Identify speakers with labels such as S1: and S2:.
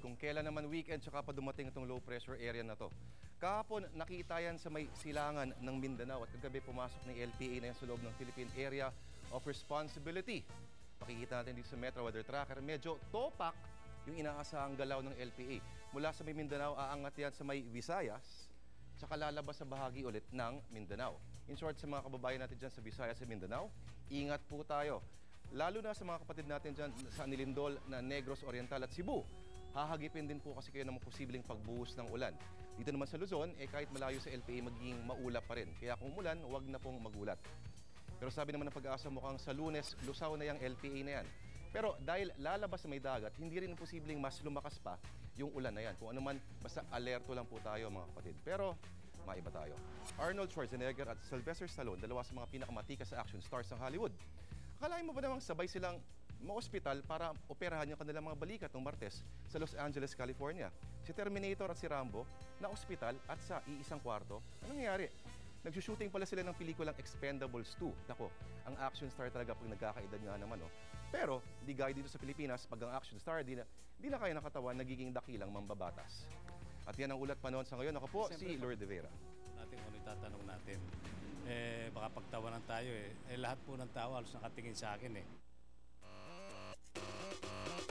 S1: kung kailan naman weekend tsaka pa dumating itong low pressure area na to. Kahapon, nakita yan sa may silangan ng Mindanao at kagabi pumasok ng LPA na yan sa loob ng Philippine Area of Responsibility. Makikita natin dito sa Metro Weather Tracker, medyo topak yung inaasahang galaw ng LPA. Mula sa may Mindanao, aangat yan sa may Visayas, tsaka lalabas sa bahagi ulit ng Mindanao. In short, sa mga kababayan natin dyan sa Visayas at Mindanao, ingat po tayo. Lalo na sa mga kapatid natin dyan sa Anilindol na Negros Oriental at Cebu. Hahagipin din po kasi kayo ng posibleng pagbuhos ng ulan. Dito naman sa Luzon, kahit malayo sa LPA, magiging maulap pa rin. Kaya kung umulan, huwag na pong magulat. Pero sabi naman ng pag-asa, mukhang sa Lunes, lusaw na yung LPA na yan. Pero dahil lalabas sa may dagat, hindi rin posibleng mas lumakas pa yung ulan na yan. Kung ano man, basta alerto lang po tayo mga kapatid. Pero maiba tayo. Arnold Schwarzenegger at Sylvester Stallone, dalawa sa mga pinakamatikas sa action stars ng Hollywood. Akalain mo ba namang sabay silang ma-ospital para operahan yung kanilang mga balikat ng Martes sa Los Angeles, California? Si Terminator at si Rambo na-ospital at sa iisang kwarto. Anong nangyari? Nagsushooting pala sila ng pelikulang Expendables 2. Nako, ang action star talaga pag nagkakaedad nga naman. Oh. Pero, di gaya dito sa Pilipinas, pag ang action star, di na kaya nakatawan, nagiging dakilang mambabatas. At yan ang ulat pa noon sa ngayon. Ako po, si Lord de Vera.
S2: Natin kung itatanong natin, baka pagtawanan tayo lahat po ng tao halos nakatingin sa akin